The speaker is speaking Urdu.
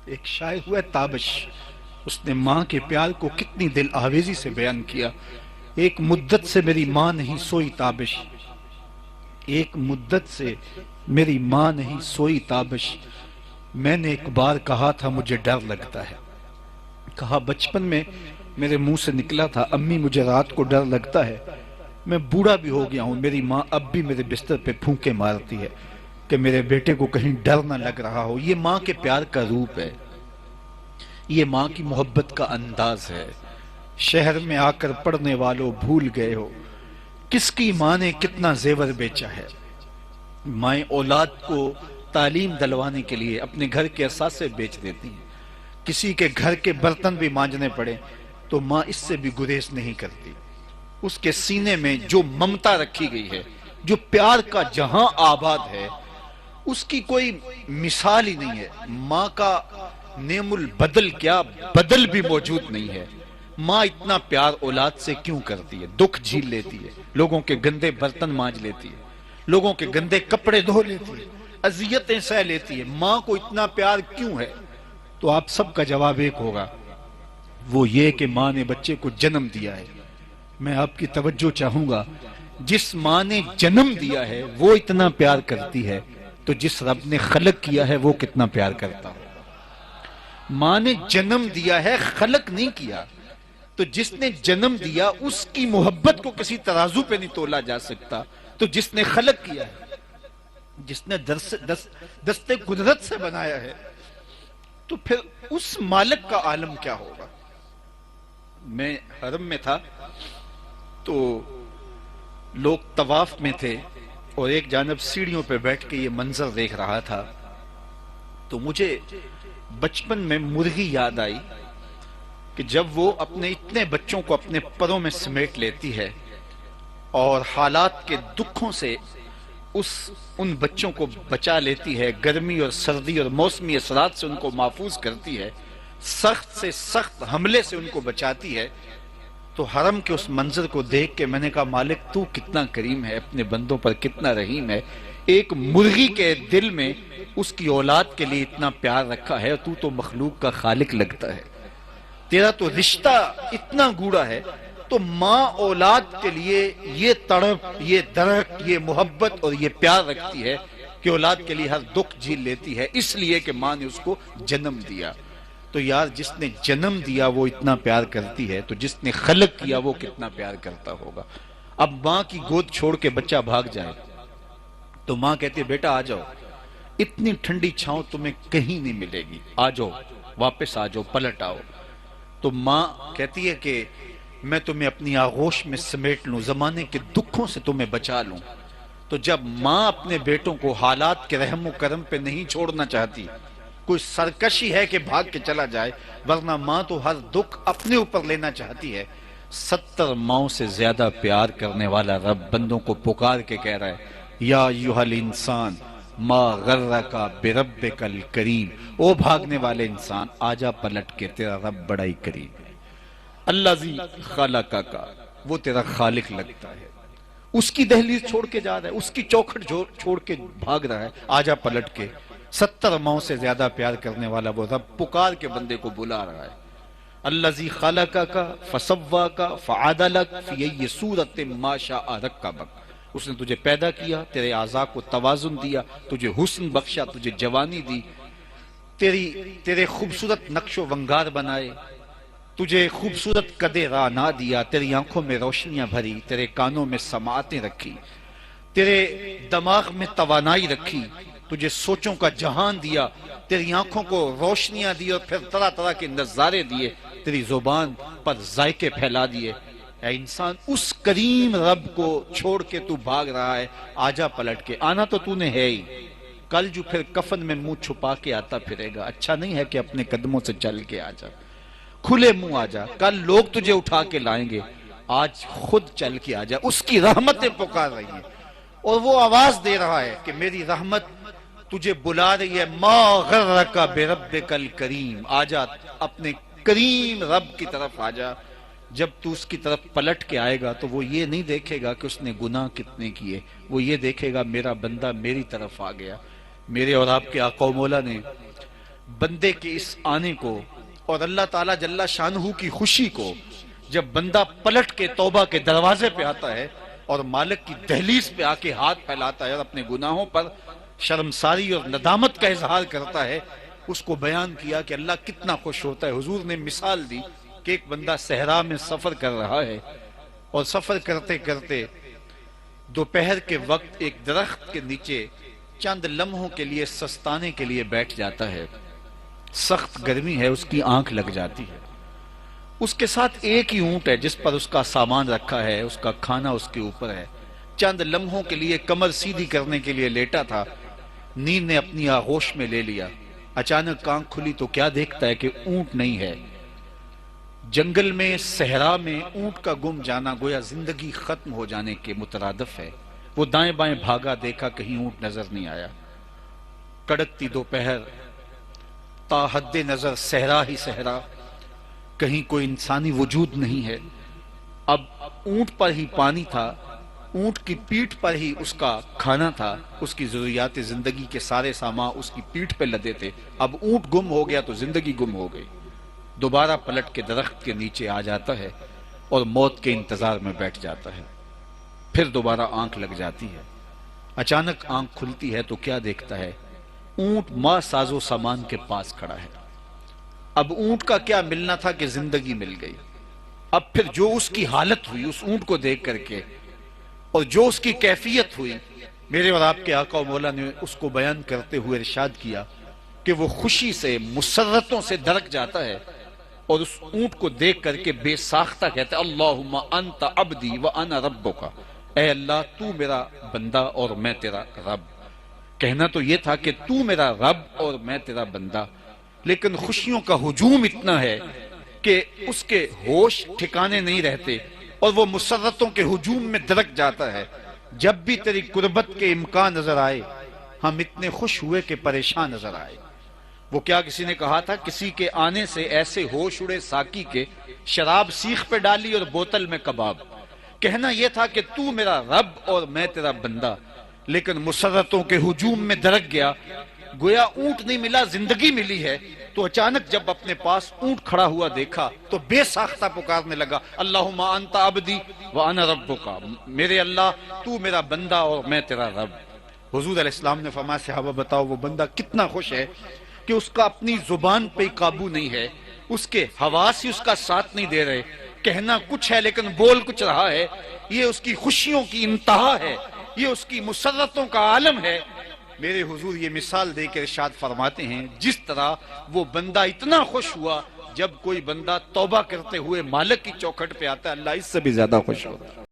ایک شاعر ہوا ہے تابش، اس نے ماں کے پیار کو کتنی دل آویزی سے بیان کیا. ایک مدت سے میری ماں نہیں سوئی تابش، ایک مدت سے میری ماں نہیں سوئی تابش. میں نے ایک بار کہا تھا مجھے ڈر لگتا ہے. کہا بچپن میں میرے منہ سے نکلا تھا امی مجھے رات کو ڈر لگتا ہے. میں بوڑھا بھی ہو گیا ہوں، میری ماں اب بھی میرے بستر پہ پھونکے مارتی ہے کہ میرے بیٹے کو کہیں ڈر نہ لگ رہا ہو. یہ ماں کے پیار کا روپ ہے، یہ ماں کی محبت کا انداز ہے. شہر میں آ کر پڑھنے والوں بھول گئے ہو کس کی ماں نے کتنا زیور بیچا ہے. مائیں اولاد کو تعلیم دلوانے کے لیے اپنے گھر کے اثاثے بیچ دیتی ہیں. کسی کے گھر کے برتن بھی مانجنے پڑے تو ماں اس سے بھی گریز نہیں کرتی. اس کے سینے میں جو ممتا رکھی گئی ہے، جو پیار کا جہاں آباد ہے، اس کی کوئی مثال ہی نہیں ہے. ماں کا نعم البدل کیا بدل بھی موجود نہیں ہے. ماں اتنا پیار اولاد سے کیوں کرتی ہے؟ دکھ جھیل لیتی ہے، لوگوں کے گندے برتن مانج لیتی ہے، لوگوں کے گندے کپڑے دھو لیتی ہے، اذیتیں سہ لیتی ہے. ماں کو اتنا پیار کیوں ہے؟ تو آپ سب کا جواب ایک ہوگا، وہ یہ کہ ماں نے بچے کو جنم دیا ہے. میں آپ کی توجہ چاہوں گا، جس ماں نے جنم دیا ہے وہ اتنا پیار کرتی ہے تو جس رب نے خلق کیا ہے وہ کتنا پیار کرتا ہو. ماں نے جنم دیا ہے، خلق نہیں کیا. تو جس نے جنم دیا اس کی محبت کو کسی ترازو پہ نہیں تولا جا سکتا. تو جس نے خلق کیا ہے، جس نے دستے قدرت سے بنایا ہے، تو پھر اس مالک کا عالم کیا ہوگا. میں حرم میں تھا تو لوگ طواف میں تھے اور ایک جانب سیڑھیوں پہ بیٹھ کے یہ منظر دیکھ رہا تھا. تو مجھے بچپن میں مرغی یاد آئی کہ جب وہ اپنے اتنے بچوں کو اپنے پروں میں سمیٹ لیتی ہے اور حالات کے دکھوں سے ان بچوں کو بچا لیتی ہے، گرمی اور سردی اور موسمی اثرات سے ان کو محفوظ کرتی ہے، سخت سے سخت حملے سے ان کو بچاتی ہے. تو حرم کے اس منظر کو دیکھ کے میں نے کہا مالک تو کتنا کریم ہے، اپنے بندوں پر کتنا رحیم ہے. ایک مرغی کے دل میں اس کی اولاد کے لیے اتنا پیار رکھا ہے، تو مخلوق کا خالق لگتا ہے. تیرا تو رشتہ اتنا گوڑا ہے. تو ماں اولاد کے لیے یہ تڑپ، یہ درک، یہ محبت اور یہ پیار رکھتی ہے کہ اولاد کے لیے ہر دکھ جھیل لیتی ہے، اس لیے کہ ماں نے اس کو جنم دیا. تو یار جس نے جنم دیا وہ اتنا پیار کرتی ہے تو جس نے خلق کیا وہ کتنا پیار کرتا ہوگا. اب ماں کی گود چھوڑ کے بچہ بھاگ جائے تو ماں کہتی ہے بیٹا آ جاؤ، اتنی ٹھنڈی چھاؤں تمہیں کہیں نہیں ملے گی، آ جاؤ واپس آ جاؤ، پلٹ آؤ. تو ماں کہتی ہے کہ میں تمہیں اپنی آغوش میں سمیٹ لوں، زمانے کے دکھوں سے تمہیں بچا لوں. تو جب ماں اپنے بیٹوں کو حالات کے رحم و کرم پہ نہیں چھوڑنا چاہتی، کوئی سرکشی ہے کہ بھاگ کے چلا جائے، ورنہ ماں تو ہر دکھ اپنے اوپر لینا چاہتی ہے. 70 ماؤں سے زیادہ پیار کرنے والا رب بندوں کو پکار کے کہہ رہا ہے یا ایھا الانسان ما غرک بربک الکریم، او بھاگنے والے انسان آجا پلٹ کے، تیرا رب بڑا ہی کریم ہے. الذی خلقک، وہ تیرا خالق لگتا ہے. اس کی دہلیز چھوڑ کے جا رہا ہے، اس کی چوکھٹ چھوڑ کے بھاگ رہا ہے، آجا پلٹ کے. 70 ماؤں سے زیادہ پیار کرنے والا وہ رب پکار کے بندے کو بلا رہا ہے. الذی خلقک فسواک فعدلک فی ای صورت ما شاء رکبک، اس نے تجھے پیدا کیا، تیرے اعضاء کو توازن دیا، تجھے حسن بخشا، تجھے جوانی دی، تیرے خوبصورت نقش و ونگار بنائے، تجھے خوبصورت قد رانا دیا، تیری آنکھوں میں روشنیاں بھری، تیرے کانوں میں سماعتیں رکھی، تیرے دماغ میں توانائی رکھی، تجھے سوچوں کا جہان دیا، تیری آنکھوں کو روشنیاں دی اور پھر طرح طرح کے نظارے دیے، تیری زبان پر ذائقے پھیلا دیے. اے انسان اس کریم رب کو چھوڑ کے تو بھاگ رہا ہے، آجا پلٹ کے. آنا تو نے ہے ہی، کل جو پھر کفن میں منہ چھپا کے آتا پھرے گا. اچھا نہیں ہے کہ اپنے قدموں سے چل کے آجا، کھلے منہ آجا، کل لوگ تجھے اٹھا کے لائیں گے، آج خود چل کے آجا. اس کی رحمتیں پکار رہی ہیں اور وہ آواز دے رہا ہے کہ میری رحمت تجھے بلا رہی ہے. ما غرک بربک الکریم، آجا اپنے کریم رب کی طرف آجا. جب تو اس کی طرف پلٹ کے آئے گا تو وہ یہ نہیں دیکھے گا کہ اس نے گناہ کتنے کیے، وہ یہ دیکھے گا میرا بندہ میری طرف آ گیا. میرے اور آپ کے آقا و مولا نے بندے کے اس آنے کو اور اللہ تعالیٰ جل شانہ کی خوشی کو، جب بندہ پلٹ کے توبہ کے دروازے پہ آتا ہے اور مالک کی دہلیز پہ آ کے ہاتھ پھیلاتا ہے اور اپنے گناہوں پر شرمساری اور ندامت کا اظہار کرتا ہے، اس کو بیان کیا کہ اللہ کتنا خوش ہوتا ہے۔ حضور نے مثال دی کہ ایک بندہ صحرا میں سفر کر رہا ہے اور سفر کرتے کرتے دوپہر کے وقت ایک درخت کے نیچے چند لمحوں کے لیے سستانے کے لیے بیٹھ جاتا ہے۔ سخت گرمی ہے، اس کی آنکھ لگ جاتی ہے۔ اس کے ساتھ ایک ہی اونٹ ہے جس پر اس کا سامان رکھا ہے، اس کا کھانا اس کے اوپر ہے۔ چند لمحوں کے لیے کمر سیدھی کرنے کے لیے لیٹا تھا، نیند نے اپنی آغوش میں لے لیا۔ اچانک آنکھ کھلی تو کیا دیکھتا ہے کہ اونٹ نہیں ہے۔ جنگل میں، صحرا میں اونٹ کا گم جانا گویا زندگی ختم ہو جانے کے مترادف ہے۔ وہ دائیں بائیں بھاگا، دیکھا کہیں اونٹ نظر نہیں آیا۔ کڑکتی دوپہر، تا حد نظر صحرا ہی صحرا، کہیں کوئی انسانی وجود نہیں ہے۔ اب اونٹ پر ہی پانی تھا، اونٹ کی پیٹھ پر ہی اس کا کھانا تھا، اس کی ضروریات زندگی کے سارے سامان اس کی پیٹھ پہ لدے تھے۔ اب اونٹ گم ہو گیا تو زندگی گم ہو گئی۔ دوبارہ پلٹ کے درخت کے نیچے آ جاتا ہے اور موت کے انتظار میں بیٹھ جاتا ہے۔ پھر دوبارہ آنکھ لگ جاتی ہے۔ اچانک آنکھ کھلتی ہے تو کیا دیکھتا ہے؟ اونٹ ماں ساز و سامان کے پاس کھڑا ہے۔ اب اونٹ کا کیا ملنا تھا کہ زندگی مل گئی۔ اب پھر جو اس کی حالت ہوئی اس اونٹ کو دیکھ کر کے، اور جو اس کی کیفیت ہوئی، میرے اور آپ کے آقا و مولا نے اس کو بیان کرتے ہوئے ارشاد کیا کہ وہ خوشی سے، مسرتوں سے درک جاتا ہے اور اس اونٹ کو دیکھ کر کے بے ساختہ کہتا ہے اللہم انت عبدی وانا ربک، اے اللہ تو میرا بندہ اور میں تیرا رب۔ کہنا تو یہ تھا کہ تو میرا رب اور میں تیرا بندہ، لیکن خوشیوں کا ہجوم اتنا ہے کہ اس کے ہوش ٹھکانے نہیں رہتے اور وہ مسرتوں کے ہجوم میں درک جاتا ہے۔ جب بھی تیری قربت کے امکان نظر آئے ہم اتنے خوش ہوئے کہ پریشان نظر آئے۔ وہ کیا کسی نے کہا تھا، کسی کے آنے سے ایسے ہوش اڑے ساقی کے، شراب سیخ پہ ڈالی اور بوتل میں کباب۔ کہنا یہ تھا کہ تو میرا رب اور میں تیرا بندہ، لیکن مسرتوں کے ہجوم میں درک گیا۔ گویا اونٹ نہیں ملا، زندگی ملی ہے۔ تو اچانک جب اپنے پاس اونٹ کھڑا ہوا دیکھا تو بے ساختہ پکارنے لگا اللہم انت عبدی وانا ربک، میرے اللہ تو میرا بندہ اور میں تیرا رب۔ حضور علیہ السلام نے فرمایا صحابہ بتاؤ وہ بندہ کتنا خوش ہے کہ اس کا اپنی زبان پہ قابو نہیں ہے، اس کے حواس ہی اس کا ساتھ نہیں دے رہے، کہنا کچھ ہے لیکن بول کچھ رہا ہے۔ یہ اس کی خوشیوں کی انتہا ہے، یہ اس کی مسرتوں کا عالم ہے۔ میرے حضور یہ مثال دے کے ارشاد فرماتے ہیں جس طرح وہ بندہ اتنا خوش ہوا جب کوئی بندہ توبہ کرتے ہوئے مالک کی چوکھٹ پہ آتا ہے، اللہ اس سے بھی زیادہ خوش ہوتا ہے۔